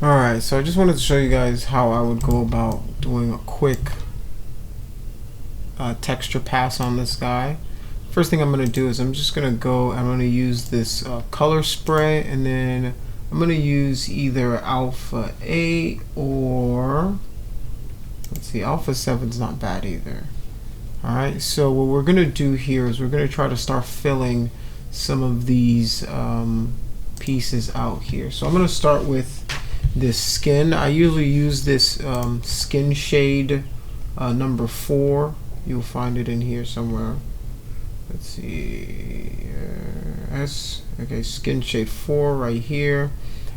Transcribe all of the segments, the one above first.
Alright, so I just wanted to show you guys how I would go about doing a quick texture pass on this guy. First thing I'm going to do is I'm going to use this color spray, and then I'm going to use either alpha 8 or, let's see, alpha 7 is not bad either. Alright, so what we're going to do here is we're going to try to start filling some of these pieces out here. So I'm going to start with this skin. I usually use this skin shade number 4. You'll find it in here somewhere. Let's see, okay, skin shade 4 right here.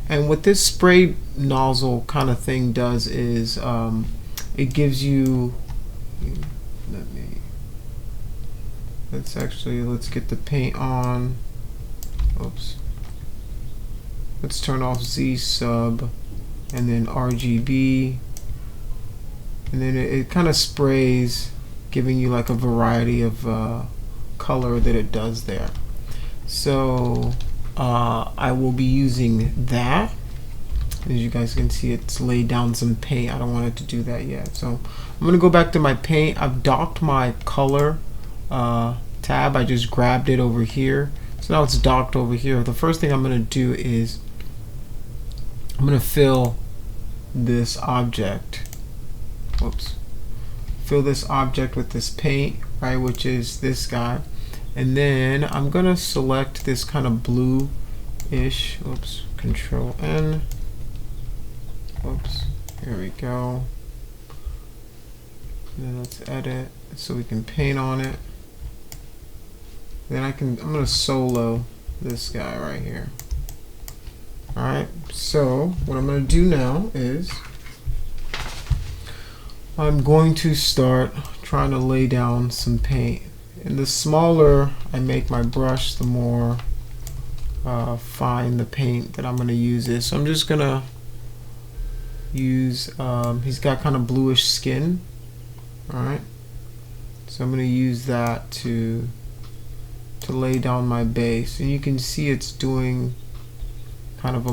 And what this spray nozzle kind of thing does is it gives you, let's get the paint on. Oops. Let's turn off Z sub and then RGB, and then it kind of sprays, giving you like a variety of color that it does there. So I will be using that. As you guys can see, it's laid down some paint. I don't want it to do that yet. So I'm gonna go back to my paint. I've docked my color tab. I just grabbed it over here. So now it's docked over here. The first thing I'm gonna do is I'm gonna fill this object. Whoops. Fill this object with this paint, right, which is this guy. And then I'm gonna select this kind of blue-ish. Oops. Control N. Oops. Here we go. And then let's edit so we can paint on it. Then I'm gonna solo this guy right here. Alright, so what I'm going to do now is I'm going to start trying to lay down some paint. And the smaller I make my brush, the more fine the paint that I'm going to use is. So I'm just going to use, he's got kind of bluish skin. Alright, so I'm going to use that to lay down my base. And you can see it's doing kind of a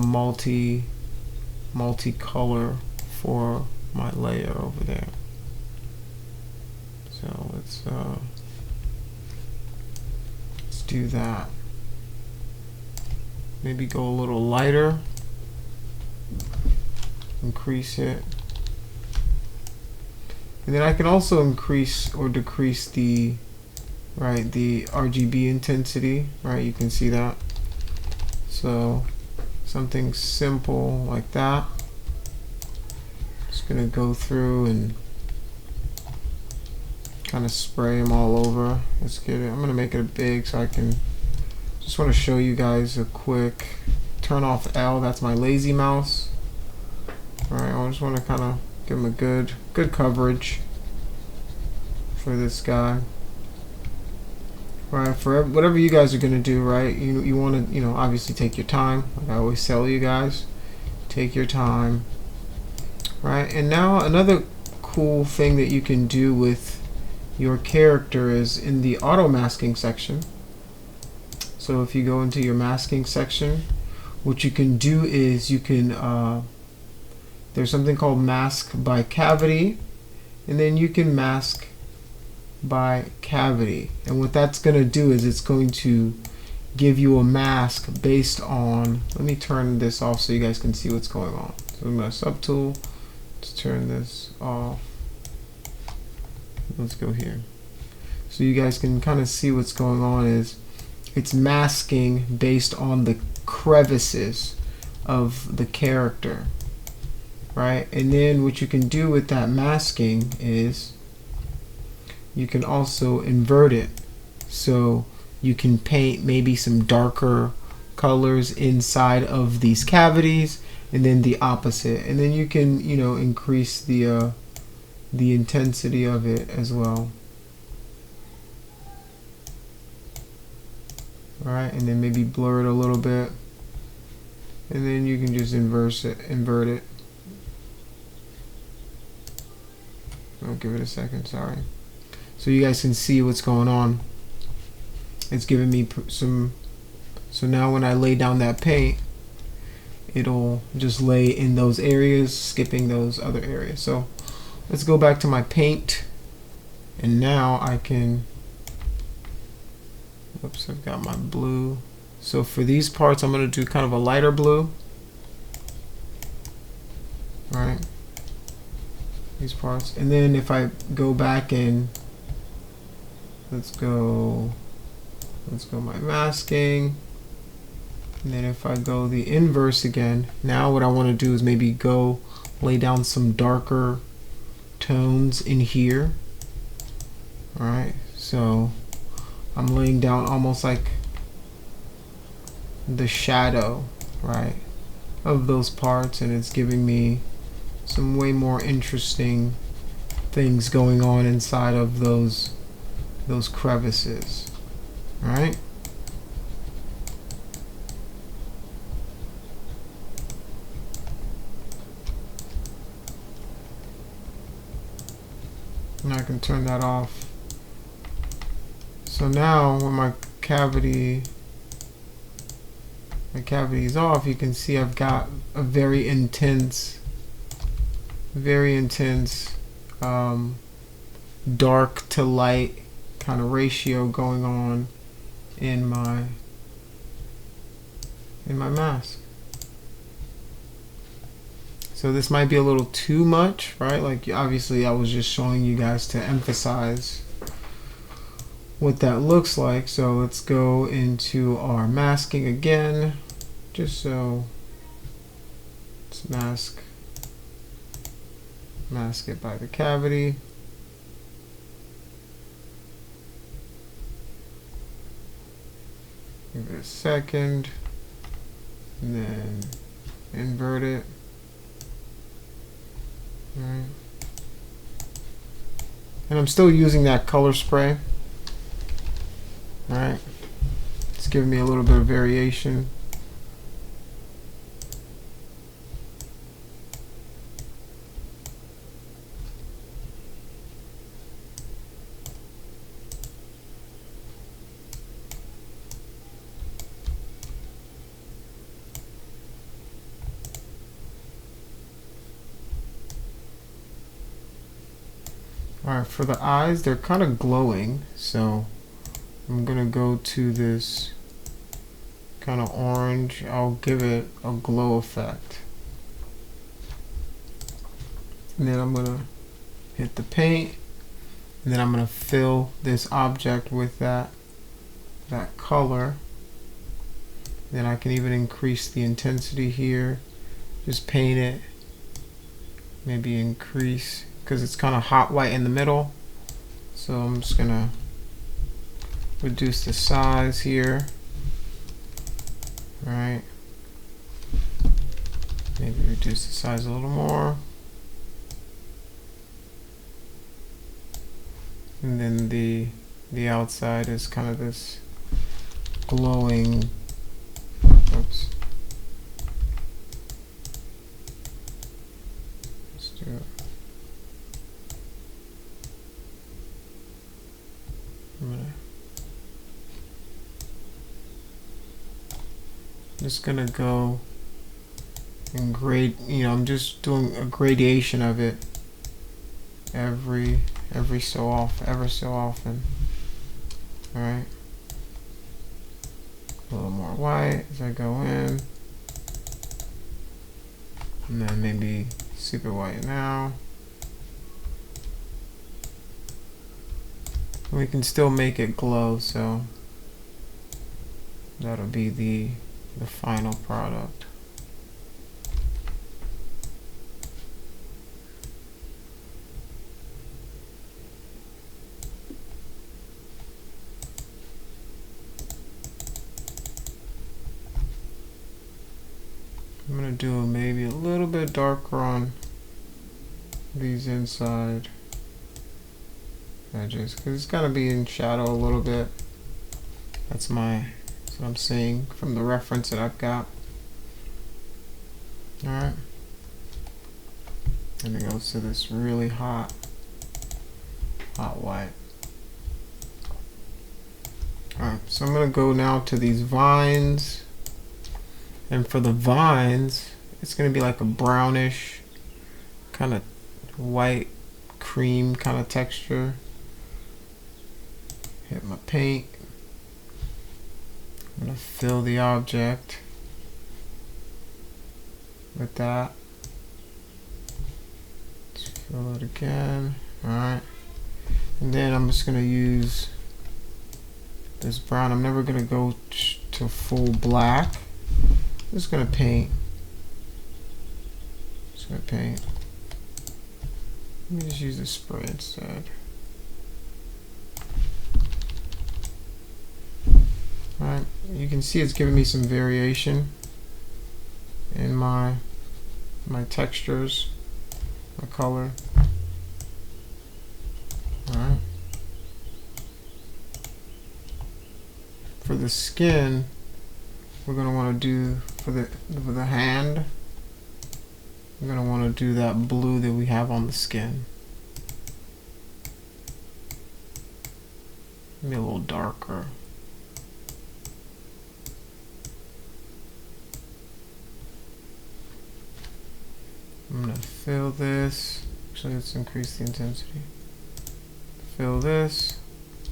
multi-color for my layer over there. So let's do that. Maybe go a little lighter, increase it, and then I can also increase or decrease the RGB intensity. Right, you can see that. So something simple like that. Just gonna go through and kind of spray them all over. Let's get it. I'm gonna make it big so I can just want to show you guys a quick turn off L. That's my lazy mouse. Alright, I just want to kind of give him a good coverage for this guy. Right, for whatever you guys are gonna do, right? You want to, obviously take your time. Like I always tell you guys, take your time. Right, and now another cool thing that you can do with your character is in the auto masking section. So if you go into your masking section, what you can do is you can there's something called mask by cavity, and then you can mask by cavity, and what that's going to do is it's going to give you a mask based on, let me turn this off so you guys can see what's going on. So I'm going to subtool, let's turn this off, let's go here so you guys can kind of see what's going on. Is it's masking based on the crevices of the character, right? And then what you can do with that masking is you can also invert it, so you can paint maybe some darker colors inside of these cavities, and then the opposite, and then you can increase the intensity of it as well. Alright, and then maybe blur it a little bit, and then you can just invert it. I'll give it a second, sorry. So you guys can see what's going on. It's giving me some, so now when I lay down that paint, it'll just lay in those areas, skipping those other areas. So let's go back to my paint, and now I can, oops, I've got my blue. So for these parts, I'm going to do kind of a lighter blue. All right, these parts. And then if I go back and let's go my masking. And then if I go the inverse again, now what I want to do is maybe go lay down some darker tones in here. All right, so I'm laying down almost like the shadow, right, of those parts, and it's giving me some way more interesting things going on inside of those crevices. All right. And I can turn that off. So now when my cavity is off, you can see I've got a very intense dark to light kind of ratio going on in my mask. So this might be a little too much, right? Like obviously I was just showing you guys to emphasize what that looks like. So let's go into our masking again, just so let's mask it by the cavity. Give it a second, and then invert it. All right. And I'm still using that color spray. All right, it's giving me a little bit of variation. Alright, for the eyes, they're kind of glowing, so I'm gonna go to this kind of orange. I'll give it a glow effect. And then I'm gonna hit the paint, and then I'm gonna fill this object with that color. Then I can even increase the intensity here. Just paint it, maybe increase, because it's kind of hot white in the middle. So I'm just gonna reduce the size here. All right, maybe reduce the size a little more. And then the outside is kind of this glowing, oops. Let's do it. I'm just gonna go and grade, I'm just doing a gradation of it ever so often. All right, a little more white as I go in, and then maybe super white now. We can still make it glow, so that'll be the final product. I'm gonna do maybe a little bit darker on these inside edges because it's gotta be in shadow a little bit. That's what I'm seeing from the reference that I've got. All right, and it goes to this really hot white. All right, so I'm gonna go now to these vines, And for the vines, it's going to be like a brownish, kind of white cream kind of texture. Hit my paint. I'm going to fill the object with that. Let's fill it again. Alright. And then I'm just going to use this brown. I'm never going to go to full black. I'm just going to paint. Just going to paint. Let me just use the spray instead. Alright, you can see it's giving me some variation in my textures, my color. Alright. For the skin, we're going to want to do, for the hand, we're going to want to do that blue that we have on the skin. Maybe a little darker. I'm going to fill this. Actually, let's increase the intensity. Fill this.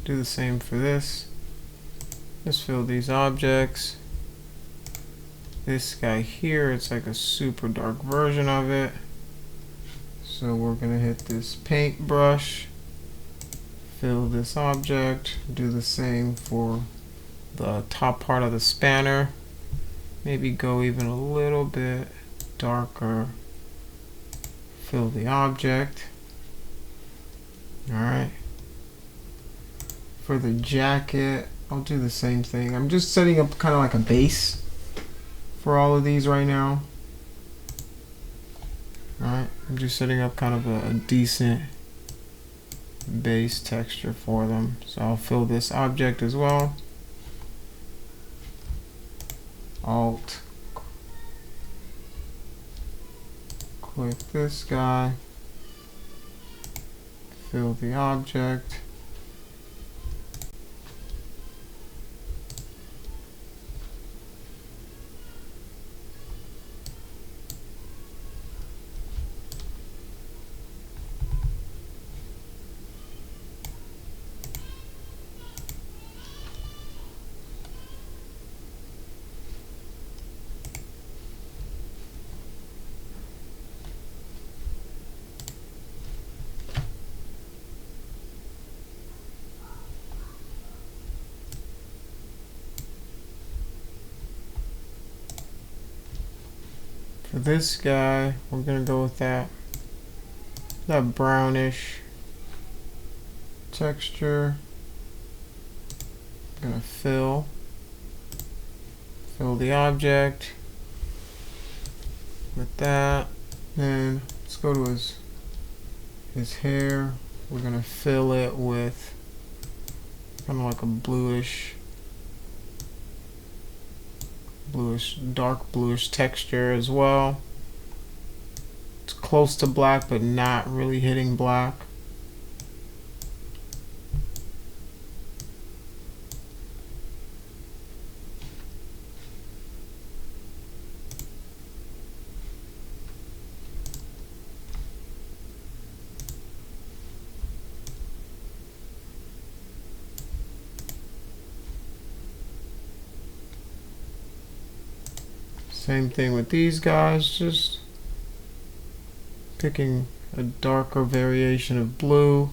Do the same for this. Just fill these objects. This guy here, it's like a super dark version of it. So we're going to hit this paintbrush. Fill this object. Do the same for the top part of the spanner. Maybe go even a little bit darker. Fill the object. Alright. For the jacket, I'll do the same thing. I'm just setting up kind of like a base for all of these right now. Alright, I'm just setting up kind of a decent base texture for them. So I'll fill this object as well. Alt. Click this guy. Fill the object. For this guy, we're gonna go with that brownish texture. I'm gonna fill the object with that. Then let's go to his hair. We're gonna fill it with kind of like a dark bluish texture as well. It's close to black, but not really hitting black. Same thing with these guys, just picking a darker variation of blue.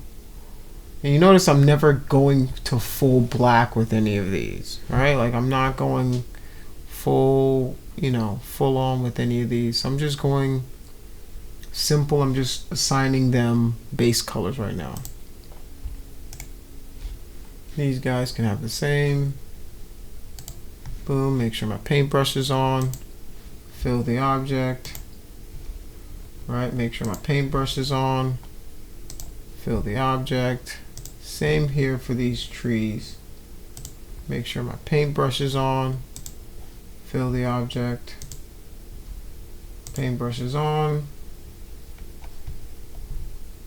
And you notice I'm never going to full black with any of these, right? Like I'm not going full, full on with any of these. I'm just going simple. I'm just assigning them base colors right now. These guys can have the same. Boom, make sure my paintbrush is on. Fill the object. Right, make sure my paintbrush is on. Fill the object. Same here for these trees. Make sure my paintbrush is on. Fill the object. Paintbrush is on.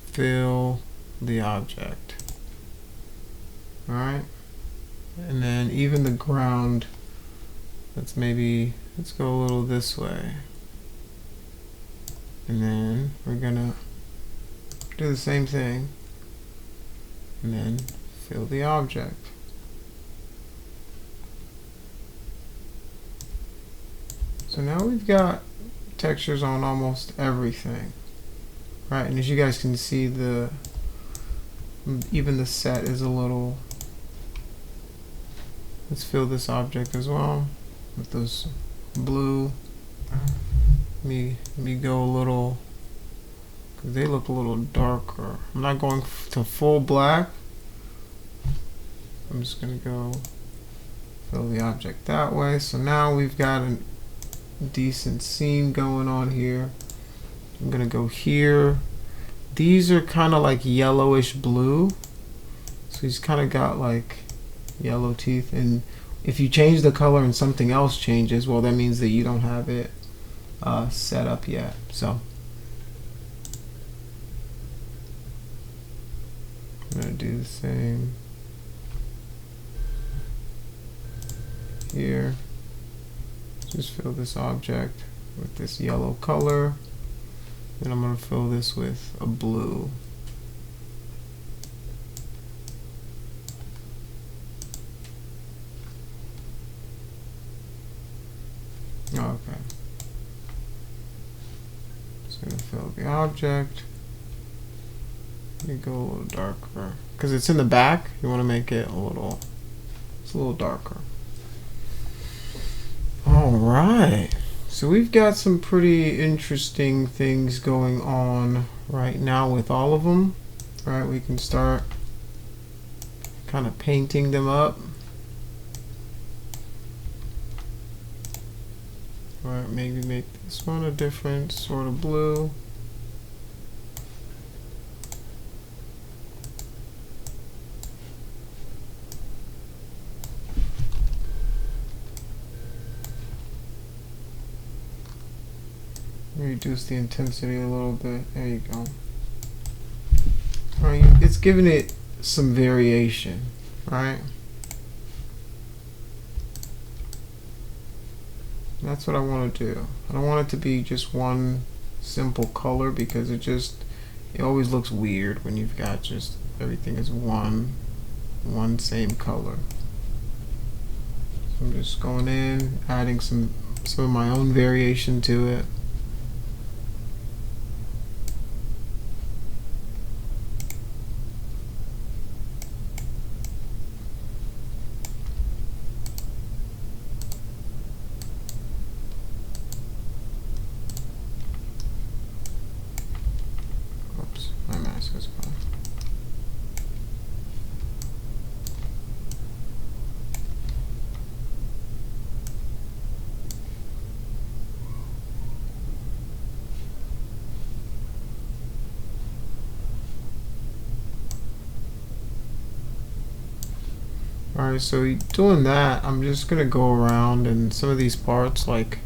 Fill the object. Alright. And then even the ground, let's maybe let's go a little this way. And then we're gonna do the same thing. And then fill the object. So now we've got textures on almost everything. Right, and as you guys can see, even the set is a little. Let's fill this object as well with those blue. Let me go a little, because they look a little darker. I'm not going to full black. I'm just going to go fill the object that way. So now we've got a decent scene going on here. I'm going to go here. These are kind of like yellowish blue. So he's kind of got like yellow teeth. And if you change the color and something else changes, well, that means that you don't have it set up yet. So I'm going to do the same here. Just fill this object with this yellow color. Then I'm going to fill this with a blue. Okay. Just going to fill the object. Let me go a little darker. Because it's in the back, you want to make it it's a little darker. Alright. So we've got some pretty interesting things going on right now with all of them. Right, we can start kind of painting them up. Right, maybe make this one a different sort of blue. Reduce the intensity a little bit. There you go. Alright, it's giving it some variation, right? That's what I want to do. I don't want it to be just one simple color, because it always looks weird when you've got just everything is one same color. So I'm just going in, adding some of my own variation to it. Alright, so doing that, I'm just gonna go around, and some of these parts, like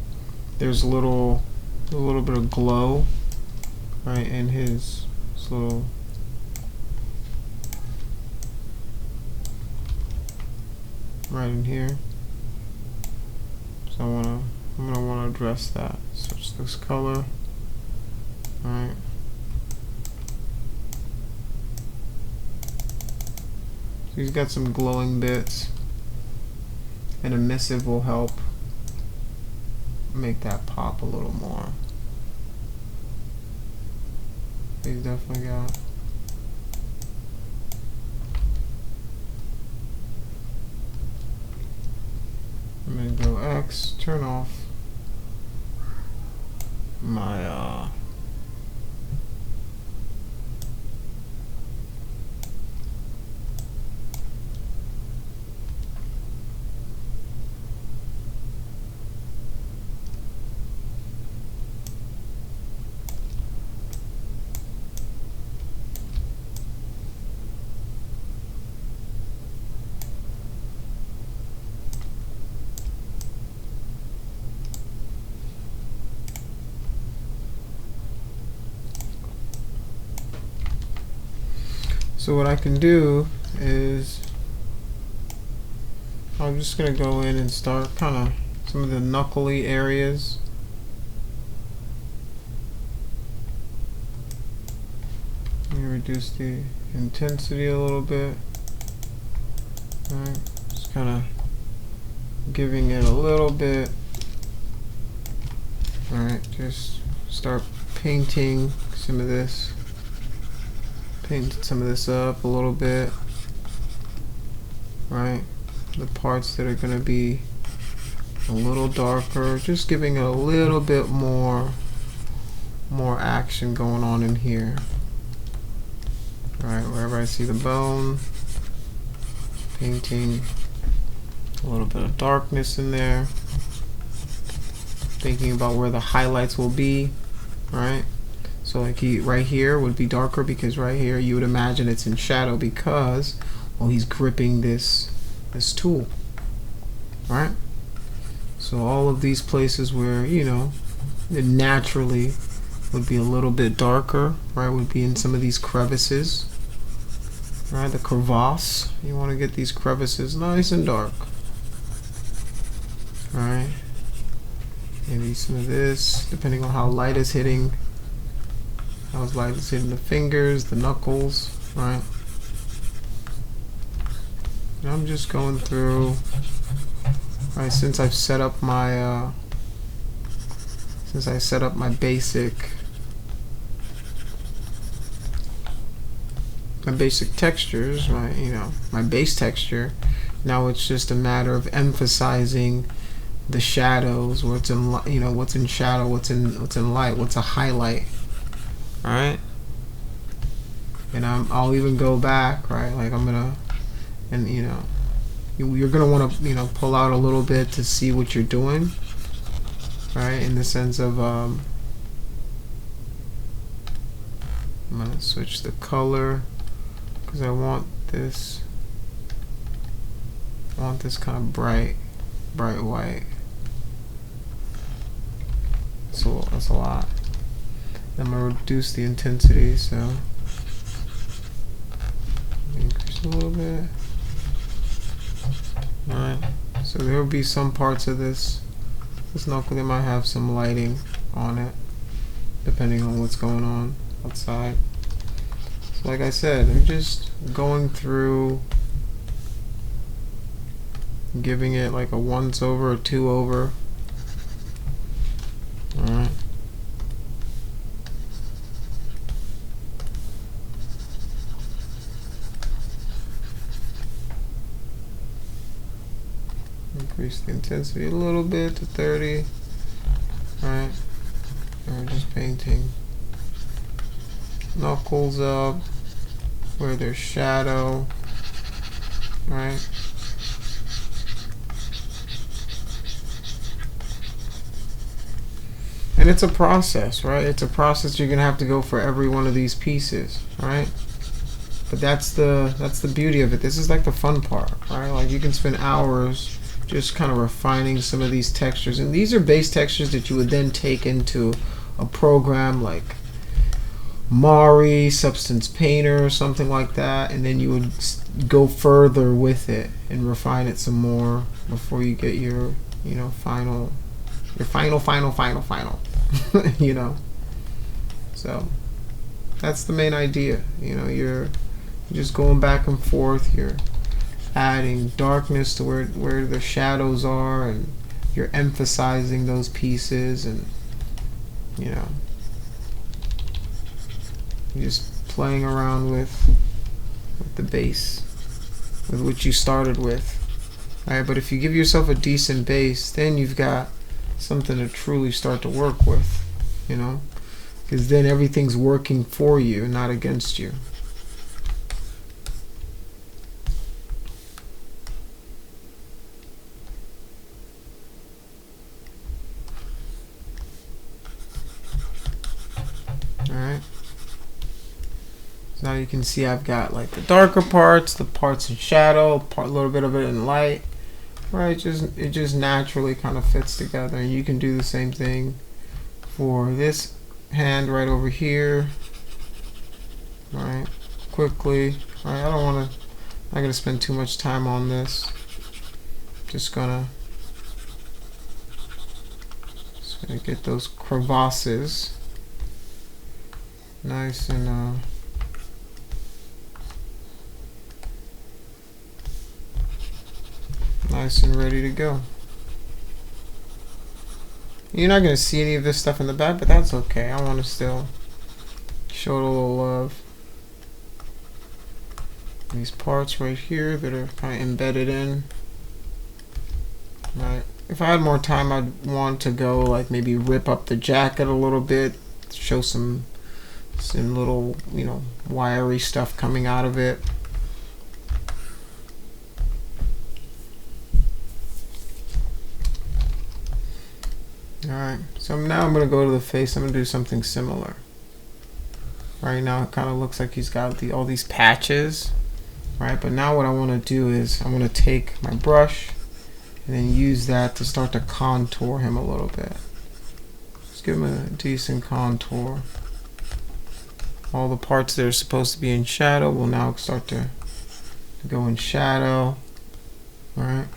there's a little bit of glow right in his little right in here. So I'm gonna want to address that. Switch this color. Alright. He's got some glowing bits, and emissive will help make that pop a little more. He's definitely got. I'm gonna go X, turn off my So what I can do is I'm just gonna go in and start kind of some of the knuckly areas. Let me reduce the intensity a little bit. Alright, just kind of giving it a little bit. Alright, just start painting some of this. Paint some of this up a little bit. Right, the parts that are going to be a little darker, just giving it a little bit more action going on in here. Right, wherever I see the bone, painting a little bit of darkness in there, thinking about where the highlights will be. Right, so like right here would be darker because right here you would imagine it's in shadow because, well, he's gripping this tool. Right, so all of these places where, you know, it naturally would be a little bit darker, right, would be in some of these crevices. Right, the crevasse, you want to get these crevices nice and dark. Right, maybe some of this, depending on how light is hitting, how light is hitting the fingers, the knuckles. Right, and I'm just going through. Right, since I've set up my basic textures, my base texture. Now it's just a matter of emphasizing the shadows, what's in what's in shadow, what's in light, what's a highlight. All right, and I'll even go back. Right, like I'm gonna, and you're gonna want to pull out a little bit to see what you're doing. Right, in the sense of I'm gonna switch the color because I want this kind of bright white. So that's a lot. I'm gonna reduce the intensity, so increase a little bit. Alright, so there will be some parts of this knuckle that might have some lighting on it, depending on what's going on outside. So like I said, I'm just going through, giving it like a once over, a two over. Alright. Increase the intensity a little bit to 30. Alright. And we're just painting knuckles up where there's shadow. Right. And it's a process, right? It's a process you're gonna have to go for every one of these pieces, right? But that's the beauty of it. This is like the fun part, right? Like you can spend hours just kind of refining some of these textures, and these are base textures that you would then take into a program like Mari, Substance Painter, or something like that, and then you would go further with it and refine it some more before you get your final So that's the main idea. You're just going back and forth. You're adding darkness to where the shadows are, and you're emphasizing those pieces, and you're just playing around with the base, with what you started with. Alright, but if you give yourself a decent base, then you've got something to truly start to work with, because then everything's working for you, not against you. Alright. So now you can see I've got like the darker parts, the parts in shadow, a little bit of it in light. Right, it just naturally kind of fits together, and you can do the same thing for this hand right over here. Right, quickly. Right, I'm not gonna spend too much time on this. Just gonna and get those crevasses nice and nice and ready to go. You're not going to see any of this stuff in the back, but that's okay. I want to still show it a little love. These parts right here that are kind of embedded in. Right. If I had more time, I'd want to go like maybe rip up the jacket a little bit, show some little, you know, wiry stuff coming out of it. Alright, so now I'm going to go to the face. I'm going to do something similar. Right now it kind of looks like he's got all these patches. Right, but now what I want to do is I'm going to take my brush and then use that to start to contour him a little bit. Just give him a decent contour. All the parts that are supposed to be in shadow will now start to go in shadow. Alright.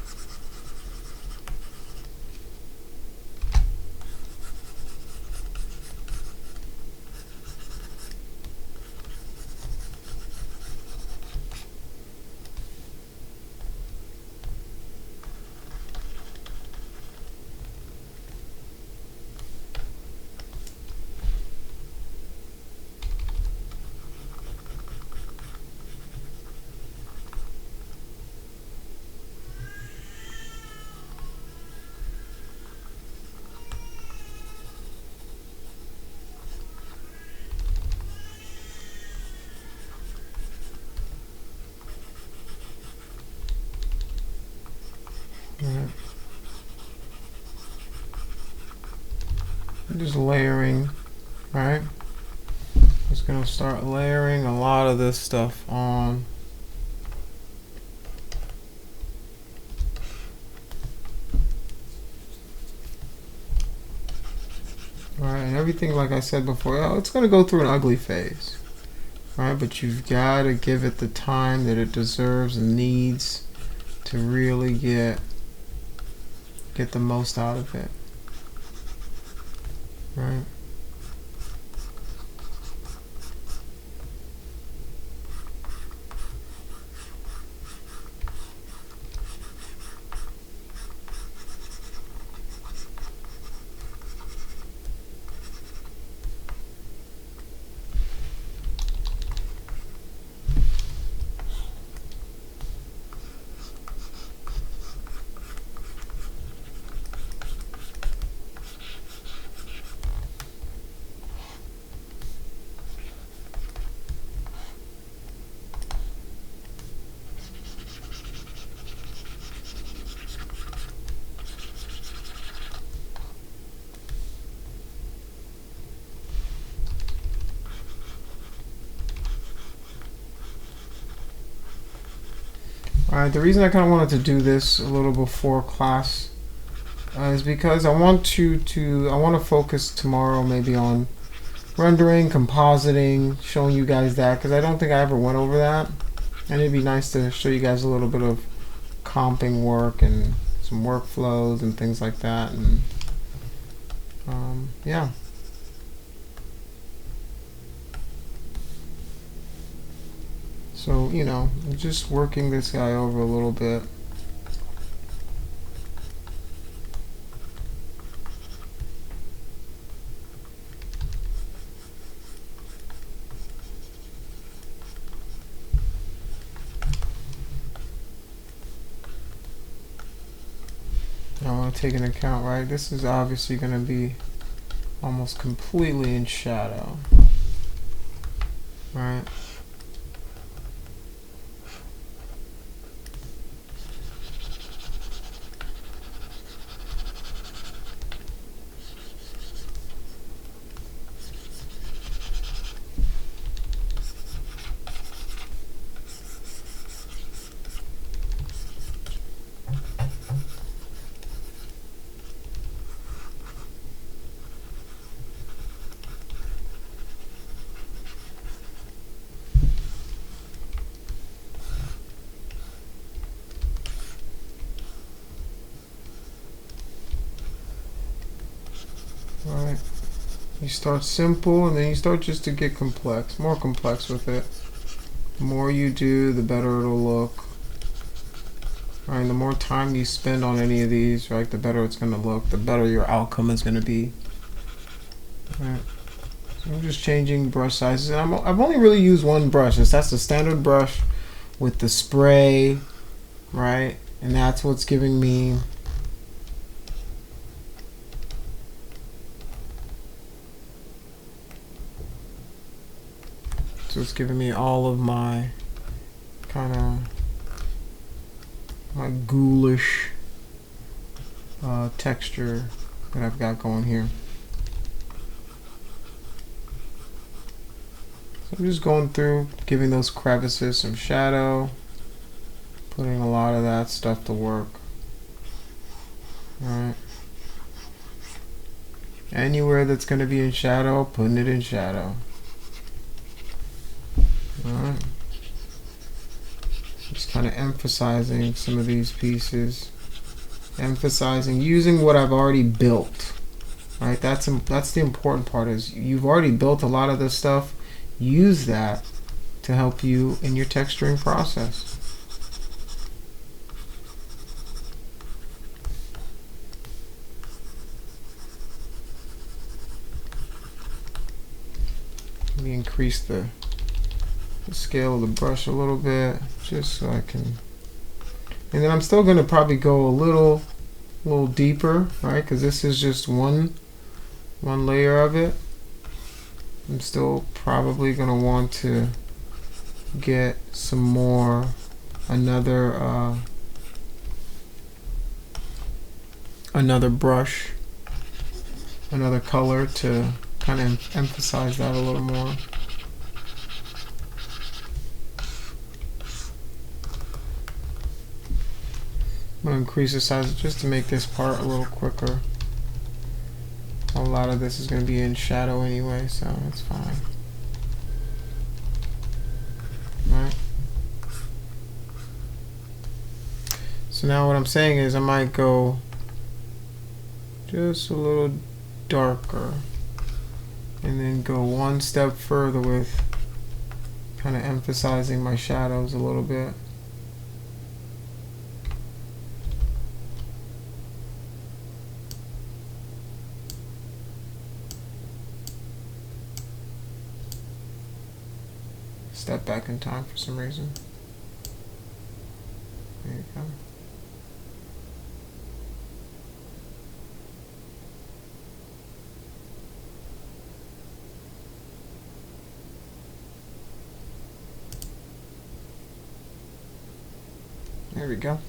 Just layering, right? Just gonna start layering a lot of this stuff on. Right, and everything, like I said before, it's gonna go through an ugly phase, right? But you've got to give it the time that it deserves and needs to really get the most out of it. Right. Alright, the reason I kind of wanted to do this a little before class is because I want to focus tomorrow maybe on rendering, compositing, showing you guys that, because I don't think I ever went over that, and it'd be nice to show you guys a little bit of comping work and some workflows and things like that, and yeah. So, you know, just working this guy over a little bit. I want to take into account, right? This is obviously going to be almost completely in shadow, right? start simple, and then you start just to get complex, more complex with it. The more you do, the better it'll look. Right, the more time you spend on any of these, right, the better it's going to look, the better your outcome is going to be. Right. So I'm just changing brush sizes, and I've only really used one brush. That's the standard brush with the spray, right, and that's what's giving me all of my kind of my ghoulish texture that I've got going here. So I'm just going through, giving those crevices some shadow, putting a lot of that stuff to work. Alright. Anywhere that's going to be in shadow, putting it in shadow. Alright. Just kind of emphasizing some of these pieces. Emphasizing, using what I've already built. Right? That's the important part, is you've already built a lot of this stuff. Use that to help you in your texturing process. Let me increase the scale of the brush a little bit, just so I can, and then I'm still going to probably go a little deeper, right, because this is just one layer of it. I'm still probably going to want to get some more, another brush, another color to kind of emphasize that a little more. I'm going to increase the size just to make this part a little quicker. A lot of this is going to be in shadow anyway, so it's fine. Alright. So now what I'm saying is I might go just a little darker, and then go one step further with kind of emphasizing my shadows a little bit. Step back in time for some reason. There you go. There we go.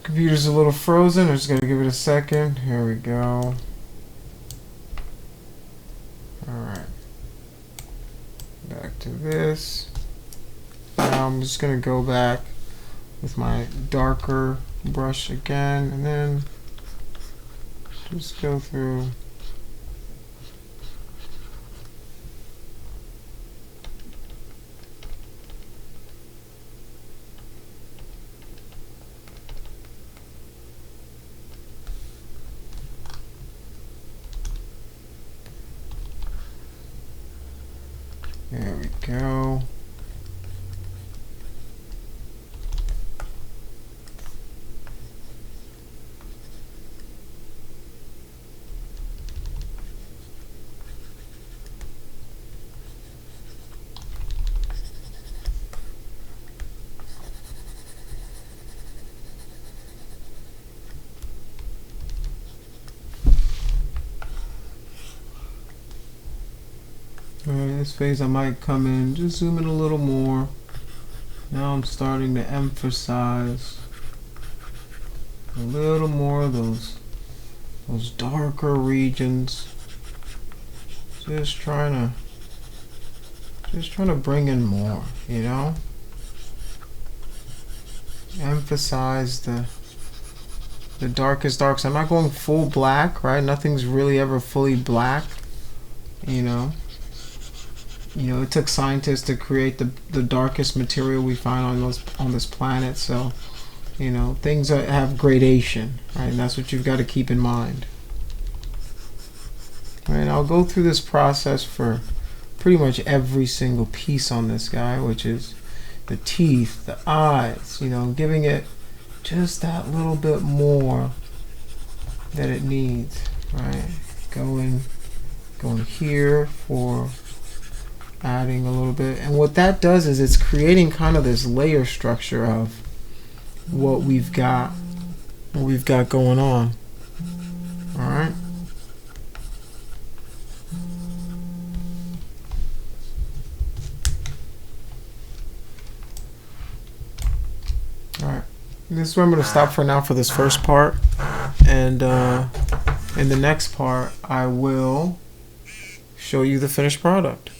Computer's a little frozen. I'm just going to give it a second. Here we go. Alright. Back to this. Now I'm just going to go back with my darker brush again, and then just go through. There we go. Alright, this phase I might come in, just zoom in a little more. Now I'm starting to emphasize a little more of those darker regions. Just trying to bring in more, you know? Emphasize the darkest darks. I'm not going full black, right? Nothing's really ever fully black, you know? You know, it took scientists to create the darkest material we find on this planet. So, You know, things that have gradation, right? And that's what you've got to keep in mind. All right, I'll go through this process for pretty much every single piece on this guy, which is the teeth, the eyes, you know, giving it just that little bit more that it needs, right? Going here for adding a little bit. And what that does is it's creating kind of this layer structure of what we've got going on. All right. All right. This is where I'm going to stop for now for this first part, and in the next part I will show you the finished product.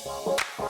Bye.